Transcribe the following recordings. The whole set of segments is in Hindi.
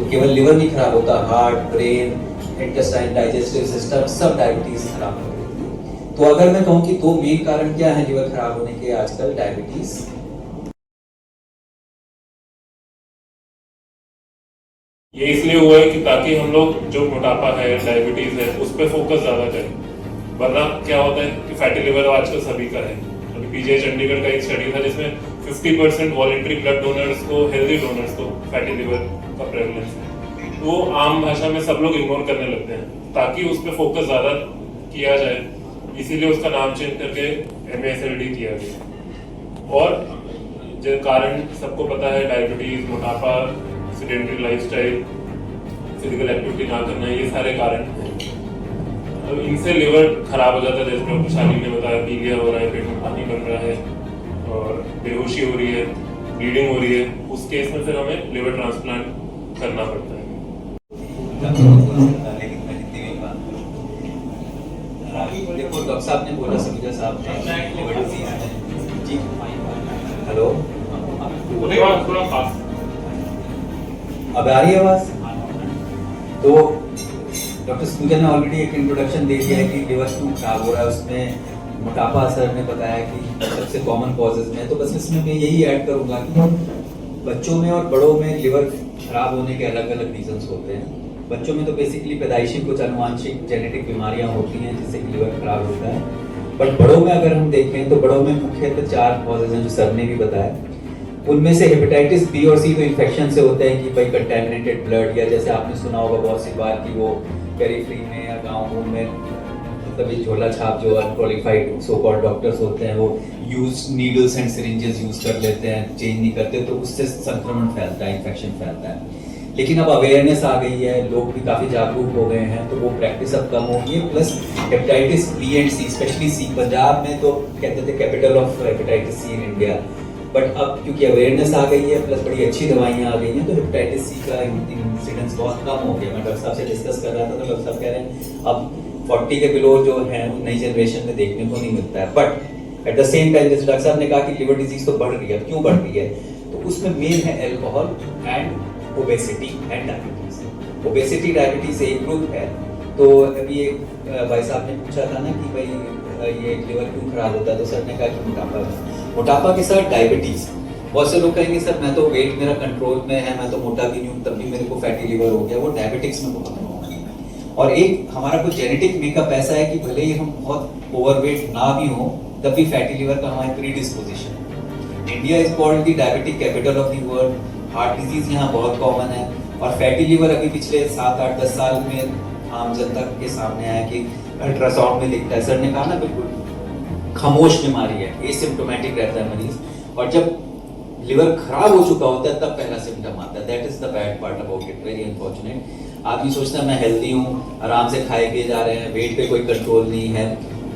तो केवल लिवर नहीं खराब होता, heart, brain, intestine, digestive system, सब डायबिटीज खराब हो रही है। तो अगर मैं कहूँ कि दो मेन कारण क्या है लिवर खराब होने के आजकल, डायबिटीज। ये इसलिए हुआ है कि ताकि हम लोग जो मोटापा है, डायबिटीज है, उस पर फोकस ज्यादा करें। वरना क्या होता है कि फैटी लिवर आजकल सभी का है। अभी पीजीआई चंडीगढ़ का एक स्टडी था जिसमें 50% वॉलंटरी ब्लड डोनर्स को, हेल्दी डोनर्स को फैटी लिवर का प्रेवलेंस है। तो वो आम भाषा में सब लोग इग्नोर करने लगते हैं ताकि उस पर फोकस ज्यादा किया जाए, इसीलिए उसका नाम चेंज करके MASLD किया गया। और जो कारण सबको पता है, डायबिटीज, मोटापा, सेडेंटरी लाइफस्टाइल, फिजिकल एक्टिविटी ना करना, ये सारे कारण हैं। अब इनसे लिवर खराब हो जाता है, जैसे डॉक्टर शाली ने बताया, पीलिया हो रहा है, पेट में पानी बन रहा है और बेहोशी हो रही है, ब्लीडिंग हो रही है। उस केस में फिर हमें लिवर ट्रांसप्लांट करना पड़ता है। देखो डॉक्टर साहब ने बोला, समीजा साहब ने, लिवर डिजीज है जी। हेलो, थोड़ा फास्ट अब आ रही है आवाज? तो डॉक्टर समीजा ने ऑलरेडी एक इंट्रोडक्शन दे दिया है कि लिवर क्यों खराब हो रहा है, उसमें मोटापा सर ने बताया कि सबसे कॉमन कॉजेज में। तो बस इसमें मैं यही ऐड करूंगा कि बच्चों में और बड़ों में लिवर खराब होने के अलग अलग रीजंस होते हैं। बच्चों में तो बेसिकली पैदाइशी कुछ अनुवांशिक जेनेटिक बीमारियां होती हैं जिससे कि लिवर खराब होता है। बट बड़ों में अगर हम देखें तो बड़ों में मुख्यतः 4 कॉजेज हैं जो सर ने भी बताया। उनमें से हेपेटाइटिस बी और सी तो इन्फेक्शन से होते हैं कि भाई कंटेमिनेटेड ब्लड, या जैसे आपने सुना होगा बहुत सी बार कि वो पेरीफ्री में या गाँव में मतलब ये झोला छाप जो अनक्वालिफाइड सो कॉल्ड डॉक्टर्स होते हैं वो use needles and syringes use कर लेते हैं, चेंज नहीं करते, तो उससे संक्रमण फैलता है, इन्फेक्शन फैलता है। लेकिन अब अवेयरनेस आ गई है, लोग भी काफी जागरूक हो गए हैं, तो वो प्रैक्टिस अब कम हो गई है। Plus hepatitis B and C, specially C, Punjab में तो कहते थे capital of hepatitis C in India, but अब क्योंकि अवेयरनेस आ गई है प्लस बड़ी अच्छी दवाइयाँ आ गई हैं, तो हेपेटाइटिस सी का इंसिडेंस बहुत कम हो गया। मैं डॉक्टर साहब से डिस्कस कर रहा था तो डॉक्टर साहब कह रहे हैं अब 40 के बिलो जो है नई जनरेशन में देखने को नहीं मिलता है। But at the same time जैसे डॉक्टर साहब ने कहा कि लिवर डिजीज तो बढ़ रही है, क्यों बढ़ रही है? तो उसमें मेन है alcohol and obesity and diabetes. Obesity diabetes एक ग्रुप है। तो अभी एक भाई साहब ने पूछा था ना कि भाई ये लिवर क्यों खराब होता है, तो सर ने कहा कि मोटापा के साथ डायबिटीज। बहुत से लोग कहेंगे सर मैं तो वेट मेरा कंट्रोल में है, मैं तो मोटा भी नहीं हूँ, तब भी मेरे को फैटी लिवर हो गया। वो डायबिटिक्स में बहुत कॉमन है। और एक हमारा कुछ जेनेटिक मेकअप ऐसा है कि भले ही हम बहुत ओवरवेट ना भी हो तब भी फैटी लिवर का हमारी predisposition. India is called the diabetic capital of the world. Heart disease यहाँ बहुत कॉमन है और फैटी लिवर अभी पिछले 7, 8, 10 साल में आम जनता के सामने आया कि अल्ट्रासाउंड में दिखता है। सर ने कहा ना बिल्कुल खामोश बीमारी है, एसिम्प्टोमेटिक रहता है मरीज, और जब लिवर खराब हो चुका होता है तब पहला सिम्टम आता है। That is the bad part about it, very unfortunate. आदमी सोचता है मैं हेल्दी हूँ, आराम से खाए पिए जा रहे हैं, वेट पे कोई कंट्रोल नहीं है।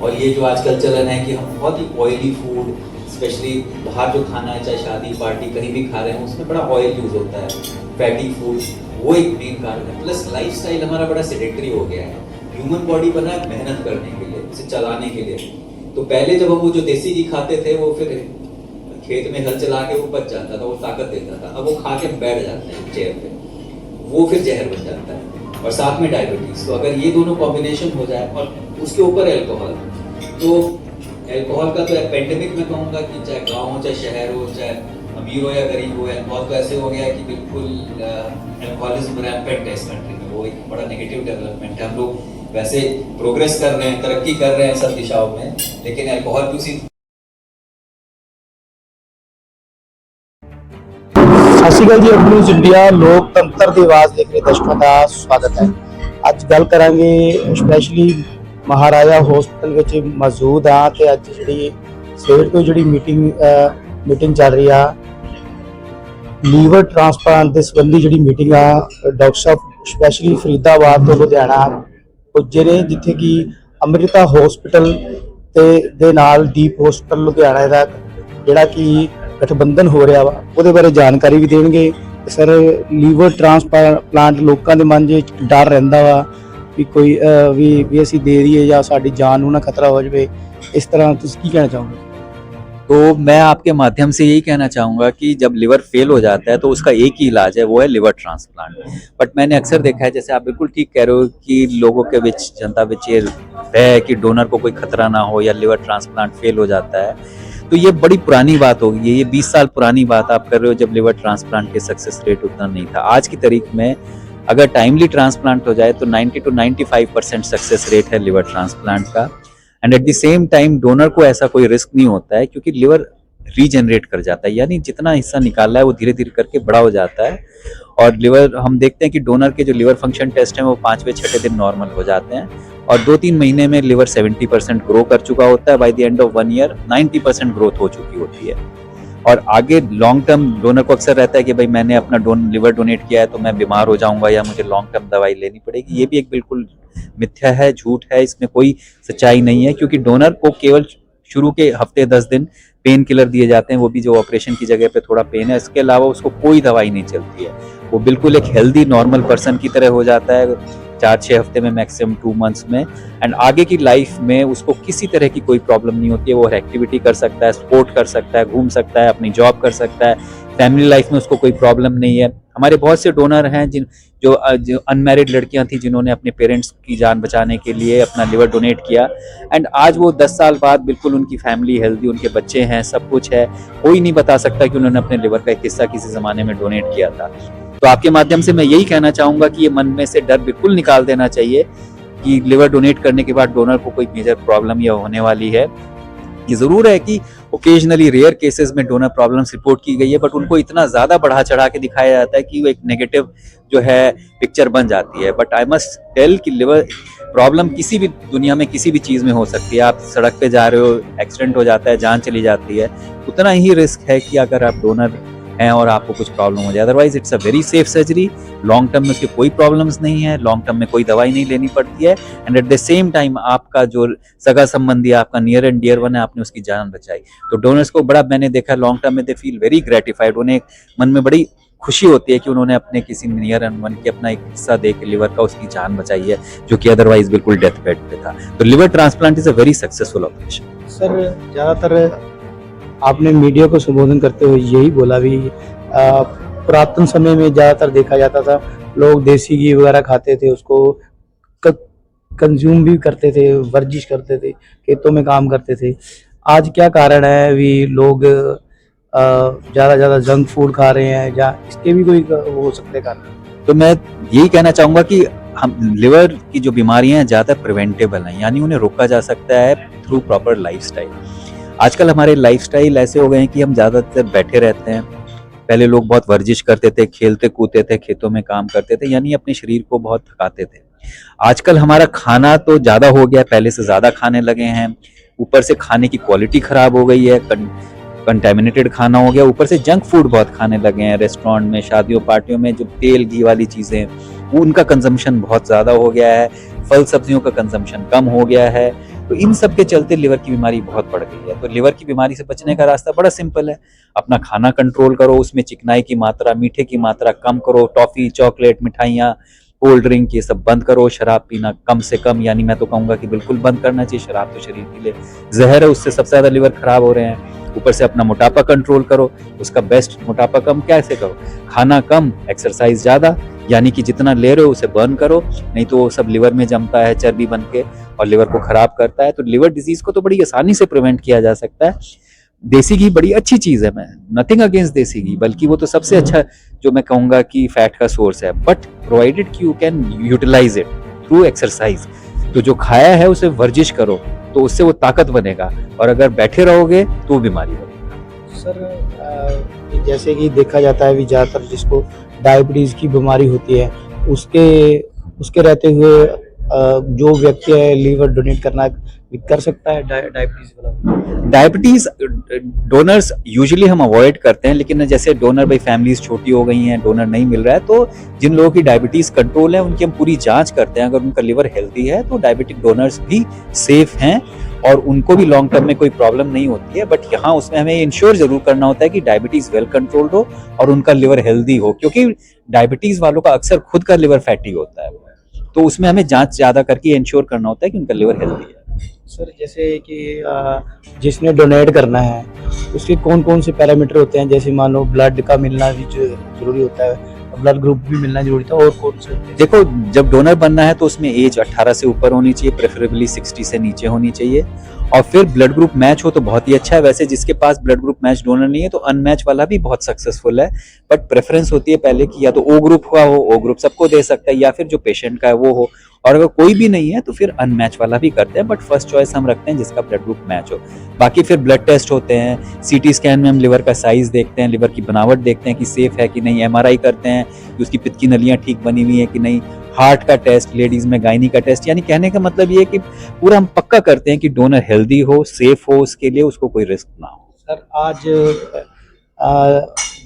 और ये जो आजकल चलन है कि हम बहुत ही ऑयली फूड, स्पेशली बाहर जो खाना है, चाहे शादी पार्टी कहीं भी खा रहे हैं, उसमें बड़ा ऑयल यूज होता है, फैटी फूड, वो एक मेन कारण है। प्लस लाइफस्टाइल हमारा बड़ा सेडेंटरी हो गया है। ह्यूमन बॉडी बना है मेहनत करने के लिए, उसे चलाने के लिए। तो पहले जब हम वो जो देसी घी खाते थे वो फिर खेत में हल चला के वो बच जाता था, वो ताकत देता था। अब वो खा के बैठ जाते हैं चेयर पे, वो फिर जहर बन जाता है। और साथ में डायबिटीज। तो अगर ये दोनों कॉम्बिनेशन हो जाए और उसके ऊपर एल्कोहल, तो एल्कोहल का तो एपेंडेमिक मैं कहूँगा कि चाहे गाँव हो, चाहे शहर हो, चाहे अमीर हो या गरीब हो, एल्कोहल तो ऐसे हो गया है कि बिल्कुल एल्कोहलिज्म रैम्पेंट है इस कंट्री में। वो एक बड़ा नेगेटिव डेवलपमेंट है। हम लोग वैसे प्रोग्रेस कर रहे हैं, तरक्की कर रहे हैं सब दिशाओं में, लेकिन अल्कोहल भी उसी। ਸਤਿ ਸ਼੍ਰੀ ਅਕਾਲ ਜੀ, ਨਿਊਜ਼ ਇੰਡੀਆ ਲੋਕਤੰਤਰ ਦੀ ਆਵਾਜ਼ ਦੇਖ ਰਹੇ ਦਰਸ਼ਕਾਂ ਦਾ ਸਵਾਗਤ ਹੈ। ਅੱਜ ਗੱਲ ਕਰਾਂਗੇ ਸਪੈਸ਼ਲੀ ਮਹਾਰਾਜਾ ਹਸਪਤਾਲ ਵਿੱਚ ਮੌਜੂਦ ਆ ਤੇ ਅੱਜ ਜਿਹੜੀ ਸਵੇਰ ਤੋਂ ਜਿਹੜੀ ਮੀਟਿੰਗ ਚੱਲ ਰਹੀ ਆ ਲੀਵਰ ਟ੍ਰਾਂਸਪਲਾਂਟ ਦੇ ਸੰਬੰਧੀ ਜਿਹੜੀ ਮੀਟਿੰਗ ਆ ਡਾਕਟਰ ਸਾਹਿਬ ਸਪੈਸ਼ਲੀ ਫਰੀਦਾਬਾਦ ਤੋਂ ਲੁਧਿਆਣਾ ਪੁੱਜੇ ਨੇ, ਜਿੱਥੇ ਕਿ ਅੰਮ੍ਰਿਤਾ ਹਸਪਤਾਲ ਦੇ ਨਾਲ ਦੀਪ ਹਸਪਤਾਲ ਲੁਧਿਆਣਾ ਦਾ ਜਿਹੜਾ ਕਿ गठबंधन हो रहा वा ਉਹਦੇ ਬਾਰੇ ਜਾਣਕਾਰੀ ਵੀ ਦੇਣਗੇ। ਸਰ ਲੀਵਰ ਟ੍ਰਾਂਸਪਲਾਂਟ ਲੋਕਾਂ ਦੇ ਮਨ 'ਚ ਡਰ ਰਹਿੰਦਾ ਵਾ ਵੀ ਕੋਈ ਵੀ ਅਸੀਂ ਦੇ ਦਈਏ ਜਾਂ ਸਾਡੀ ਜਾਨ ਨੂੰ ਨਾ ਖਤਰਾ ਹੋ ਜਾਵੇ, ਇਸ ਤਰ੍ਹਾਂ ਤੁਸੀਂ ਕੀ ਕਹਿਣਾ ਚਾਹੋਗੇ? तो मैं आपके माध्यम से यही कहना चाहूँगा कि जब लिवर फेल हो जाता है तो उसका एक ही इलाज है, वो है लिवर ट्रांसप्लांट। बट मैंने अक्सर देखा है, जैसे आप बिल्कुल ठीक कह रहे हो कि लोगों के बीच, जनता बीच ये है कि डोनर को कोई खतरा ना हो या लिवर ट्रांसप्लांट फेल हो जाता है। तो ये बड़ी पुरानी बात हो गई है, ये 20 साल पुरानी बात आप कर रहे हो, जब लिवर ट्रांसप्लांट के सक्सेस रेट उतना नहीं था। आज की तारीख में अगर टाइमली ट्रांसप्लांट हो जाए तो 90 to 95% सक्सेस रेट है लिवर ट्रांसप्लांट का। And at the same time donor को ऐसा कोई रिस्क नहीं होता है, क्योंकि लिवर रीजनरेट कर जाता है, यानी जितना हिस्सा निकाला है वो धीरे धीरे करके बड़ा हो जाता है। और लिवर, हम देखते हैं कि डोनर के जो लिवर फंक्शन टेस्ट हैं वो 5वें-6ठे दिन नॉर्मल हो जाते हैं, और 2-3 महीने में लिवर 70% ग्रो कर चुका होता है। By the end of 1 year 90% growth हो चुकी होती है। और आगे लॉन्ग टर्म डोनर को अक्सर रहता है कि भाई मैंने अपना लिवर डोनेट किया है तो मैं बीमार हो जाऊंगा या मुझे लॉन्ग टर्म दवाई लेनी पड़ेगी। ये भी एक बिल्कुल मिथ्या है, झूठ है, इसमें कोई सच्चाई नहीं है, क्योंकि डोनर को केवल शुरू के हफ्ते 10 दिन पेन किलर दिए जाते हैं, वो भी जो ऑपरेशन की जगह पे थोड़ा पेन है, इसके अलावा उसको कोई दवाई नहीं चलती है। वो बिल्कुल एक हेल्दी नॉर्मल पर्सन की तरह हो जाता है 4-6 हफ्ते में, मैक्सिमम 2 मंथ्स में। एंड आगे की लाइफ में उसको किसी तरह की कोई प्रॉब्लम नहीं होती है, वो हर एक्टिविटी कर सकता है, स्पोर्ट कर सकता है, घूम सकता है, अपनी जॉब कर सकता है, फैमिली लाइफ में उसको कोई प्रॉब्लम नहीं है। हमारे बहुत से डोनर हैं जो अनमैरिड लड़कियां थी, जिन्होंने अपने पेरेंट्स की जान बचाने के लिए अपना लिवर डोनेट किया, एंड आज वो 10 साल बाद बिल्कुल उनकी फैमिली हेल्दी, उनके बच्चे हैं, सब कुछ है। कोई नहीं बता सकता कि उन्होंने अपने लिवर का एक हिस्सा किसी जमाने में डोनेट किया था। तो आपके माध्यम से मैं यही कहना चाहूंगा कि ये मन में से डर बिल्कुल निकाल देना चाहिए कि लिवर डोनेट करने के बाद डोनर को कोई मेजर प्रॉब्लम या होने वाली है। ये जरूर है कि ओकेजनली रेयर केसेस में डोनर प्रॉब्लम्स रिपोर्ट की गई है, बट उनको इतना ज्यादा बढ़ा चढ़ा के दिखाया जाता है कि वो एक नेगेटिव जो है पिक्चर बन जाती है। बट आई मस्ट टेल कि लिवर प्रॉब्लम किसी भी दुनिया में किसी भी चीज में हो सकती है। आप सड़क पे जा रहे हो, एक्सीडेंट हो जाता है, जान चली जाती है, उतना ही रिस्क है कि अगर आप डोनर हैं और आपको कुछ प्रॉब्लम हो जाए। Otherwise it's a very safe surgery. Long term में उसके कोई प्रॉब्लम्स नहीं है, लॉन्ग टर्म में कोई दवाई नहीं लेनी पड़ती है, and at the same time आपका जो सगा संबंधी, आपका नियर एंड डियर वन है, आपने उसकी जान बचाई। तो डोनर्स को बड़ा, मैंने देखा लॉन्ग टर्म में दे फील वेरी ग्रेटिफाइड। उन्हें मन में बड़ी खुशी होती है कि उन्होंने अपने किसी नियर एंड वन के अपना एक हिस्सा दे के लिवर का उसकी जान बचाई है, जो कि अदरवाइज बिल्कुल डेथ बेड पे था। तो liver transplant is a very successful operation. Sir, ज़्यादातर आपने मीडिया को संबोधन करते हुए यही बोला भी, पुरातन समय में ज़्यादातर देखा जाता था लोग देसी घी वगैरह खाते थे, उसको कंज्यूम भी करते थे, वर्जिश करते थे, खेतों में काम करते थे। आज क्या कारण है भी लोग ज़्यादा जंक फूड खा रहे हैं, या इसके भी कोई वो हो सकते कारण? तो मैं यही कहना चाहूंगा कि हम लिवर की जो बीमारियां हैं ज़्यादा प्रिवेंटेबल हैं, यानी उन्हें रोका जा सकता है थ्रू प्रॉपर लाइफस्टाइल। आजकल हमारे लाइफस्टाइल ऐसे हो गए हैं कि हम ज़्यादातर बैठे रहते हैं। पहले लोग बहुत वर्जिश करते थे, खेलते कूदते थे, खेतों में काम करते थे, यानी अपने शरीर को बहुत थकाते थे। आजकल हमारा खाना तो ज़्यादा हो गया, पहले से ज़्यादा खाने लगे हैं, ऊपर से खाने की क्वालिटी खराब हो गई है, कंटेमिनेटेड खाना हो गया, ऊपर से जंक फूड बहुत खाने लगे हैं। रेस्टोरेंट में, शादियों पार्टियों में जो तेल घी वाली चीज़ें, वो उनका कंजम्पशन बहुत ज़्यादा हो गया है, फल सब्जियों का कंजम्पशन कम हो गया है। तो इन सब के चलते लिवर की बीमारी बहुत बढ़ गई है। तो लिवर की बीमारी से बचने का रास्ता बड़ा सिंपल है, अपना खाना कंट्रोल करो, उसमें चिकनाई की मात्रा, मीठे की मात्रा कम करो, टॉफी, चॉकलेट, मिठाइयाँ, कोल्ड ड्रिंक, ये सब बंद करो, शराब पीना कम से कम, यानी मैं तो कहूँगा कि बिल्कुल बंद करना चाहिए। शराब तो शरीर के लिए जहर है, उससे सबसे ज़्यादा लिवर खराब हो रहे हैं। ऊपर से अपना मोटापा कंट्रोल करो, उसका बेस्ट मोटापा कम कैसे करो? खाना कम, एक्सरसाइज ज़्यादा, यानी कि जितना ले रहे हो उसे बर्न करो, नहीं तो वो सब लिवर में जमता है चर्बी बन के और लिवर को खराब करता है। तो लिवर डिजीज को तो बड़ी आसानी से प्रिवेंट किया जा सकता है। देसी घी बड़ी अच्छी चीज़ है, मैं नथिंग अगेंस्ट देसी घी, बल्कि वो तो सबसे अच्छा जो मैं कहूँगा कि फैट का सोर्स है, बट प्रोवाइडेड कि you can utilize it through exercise. तो जो खाया है उसे वर्जिश करो, तो उससे वो ताकत बनेगा, और अगर बैठे रहोगे तो बीमारी बनेगी। सर, जैसे कि देखा जाता है भी ज़्यादातर जिसको डायबिटीज़ की बीमारी होती है, उसके रहते हुए जो व्यक्ति है लिवर डोनेट करना कर सकता है डायबिटीज़ वाला? डायबिटीज डोनर्स यूजुअली हम अवॉइड करते हैं, लेकिन जैसे डोनर भाई फैमिलीज छोटी हो गई हैं, डोनर नहीं मिल रहा है, तो जिन लोगों की डायबिटीज कंट्रोल है उनकी हम पूरी जांच करते हैं। अगर उनका लिवर हेल्दी है तो डायबिटिक डोनर्स भी सेफ हैं और उनको भी लॉन्ग टर्म में कोई प्रॉब्लम नहीं होती है। बट यहाँ उसमें हमें इंश्योर जरूर करना होता है कि डायबिटीज वेल कंट्रोल्ड हो और उनका लिवर हेल्दी हो, क्योंकि डायबिटीज वालों का अक्सर खुद का लिवर फैटी होता है, तो उसमें हमें जांच ज्यादा करके इंश्योर करना होता है कि उनका लिवर हेल्दी है। सर जैसे कि जिसने डोनेट करना है उसके कौन कौन से पैरामीटर होते हैं, जैसे मान लो ब्लड का मिलना भी जरूरी होता है, ब्लड ग्रुप भी मिलना जरूरी था, और कौन से होते हैं? देखो, जब डोनर बनना है तो उसमें एज 18 से ऊपर होनी चाहिए, प्रेफरेबली 60 से नीचे होनी चाहिए, और फिर ब्लड ग्रुप मैच हो तो बहुत ही अच्छा है। वैसे जिसके पास ब्लड ग्रुप मैच डोनर नहीं है तो अनमैच वाला भी बहुत सक्सेसफुल है, बट प्रेफरेंस होती है पहले की या तो ओ ग्रुप का हो, ओ ग्रुप सबको दे सकता है, या फिर जो पेशेंट का है वो हो, और अगर कोई भी नहीं है तो फिर अनमैच वाला भी करते हैं, बट फर्स्ट चॉइस हम रखते हैं जिसका ब्लड ग्रुप मैच हो। बाकी फिर ब्लड टेस्ट होते हैं, सीटी स्कैन में हम लिवर का साइज देखते हैं, लिवर की बनावट देखते हैं कि सेफ है कि नहीं, एमआरआई करते हैं कि उसकी पित्त की नलियां ठीक बनी हुई है कि नहीं, हार्ट का टेस्ट, लेडीज में गायनी का टेस्ट, यानी कहने का मतलब ये है कि पूरा हम पक्का करते हैं कि डोनर हेल्दी हो, सेफ हो, उसके लिए उसको कोई रिस्क ना हो। सर आज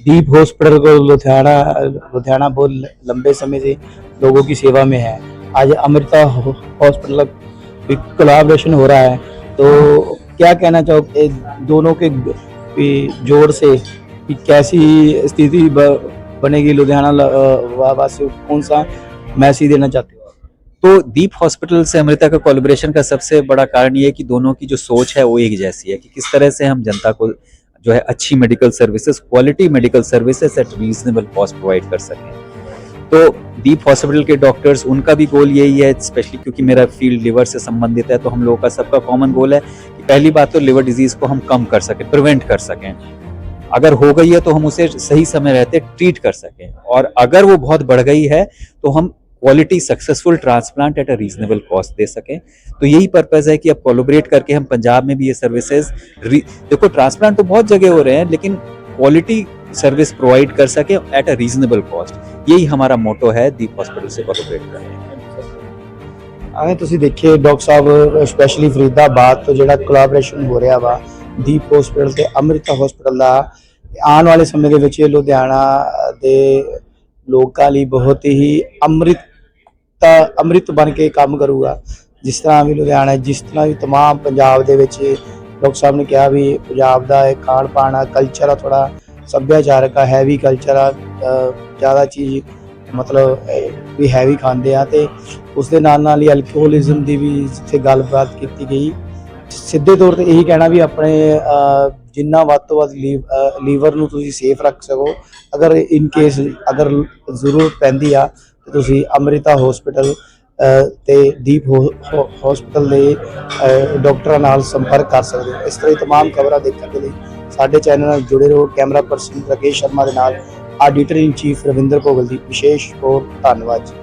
दीप हॉस्पिटल को लुधियाना बहुत लंबे समय से लोगों की सेवा में है। आज अमृता हॉस्पिटल कोलैबोरेशन हो रहा है, तो क्या कहना चाहोगे दोनों के जोड़ से कि कैसी स्थिति बनेगी लुधियाना वासियों को, कौन सा मैसेज देना चाहते हो? तो दीप हॉस्पिटल से अमृता का कोलैबोरेशन का सबसे बड़ा कारण ये है कि दोनों की जो सोच है वो एक जैसी है कि किस तरह से हम जनता को जो है अच्छी medical services, quality medical services at reasonable cost provide कर सकें। तो दीप हॉस्पिटल के डॉक्टर्स, उनका भी गोल यही है, स्पेशली क्योंकि मेरा फील्ड लिवर से संबंधित है, तो हम लोगों का सबका कॉमन गोल है कि पहली बात तो लिवर डिजीज को हम कम कर सकें, प्रिवेंट कर सकें, अगर हो गई है तो हम उसे सही समय रहते ट्रीट कर सकें, और अगर वो बहुत बढ़ गई है तो हम quality successful transplant at a reasonable cost दे सकें। तो यही पर्पस है कि अब कोलैबोरेट करके हम पंजाब में भी ये सर्विसेज, देखो ट्रांसप्लांट तो बहुत जगह हो रहे हैं, लेकिन क्वालिटी सर्विस प्रोवाइड कर सके एट अ रीजनेबल कॉस्ट, यही हमारा मोटो है दीप हॉस्पिटल से कोलैबोरेट करने। ਆਵੇਂ ਤੁਸੀਂ ਦੇਖੇ ਡਾਕਟਰ ਸਾਹਿਬ ਸਪੈਸ਼ਲੀ ਫਰੀਦਾਬਾਦ ਤੋਂ ਜਿਹੜਾ ਕੋਲੈਬੋਰੇਸ਼ਨ ਹੋ ਰਿਹਾ ਵਾ ਦੀਪ ਹਸਪੀਟਲ ਤੇ ਅੰਮ੍ਰਿਤਾ ਹਸਪੀਟਲ ਦਾ, ਆਉਣ ਵਾਲੇ ਸਮੇਂ ਦੇ ਵਿੱਚ ਇਹ ਲੁਧਿਆਣਾ ਦੇ ਲੋਕਾਂ ਲਈ ਬਹੁਤ ਹੀ ਅੰਮ੍ਰਿਤ ਬਣ ਕੇ ਕੰਮ ਕਰੂਗਾ। ਜਿਸ ਤਰ੍ਹਾਂ ਵੀ ਲੁਧਿਆਣਾ, ਜਿਸ ਤਰ੍ਹਾਂ ਵੀ तमाम ਪੰਜਾਬ ਦੇ ਵਿੱਚ ਡਾਕਟਰ ਸਾਹਿਬ ਨੇ ਕਿਹਾ ਵੀ ਪੰਜਾਬ ਦਾ ਇਹ ਖਾਣ ਪਾਣ ਆ, ਕਲਚਰ ਆ, ਥੋੜਾ ਸੱਭਿਆਚਾਰਕ ਆ, ਹੈਵੀ ਕਲਚਰ ਆ, ਜ਼ਿਆਦਾ ਚੀਜ਼ मतलब भी हैवी खाते हैं, तो उसके नाल ही अल्कोहलिज्म की भी जिथे गलबात की गई, सीधे तौर पर यही कहना भी अपने जिन्ना वध तो वध लीवर नूं तुसीं सेफ रख सको, अगर इन केस अगर जरूरत पैंदी आ तो तुसीं अमृता हॉस्पिटल ते दीप हॉस्पिटल के डॉक्टरां नाल संपर्क कर सकते हो। इस तरह तमाम खबरां देखने के लिए साडे चैनल नाल जुड़े रहो। कैमरा पर्सन राकेश शर्मा के नाल, ऑडिटर इन चीफ रविंदर भोगल की विशेष रिपोर्ट। धन्यवाद जी।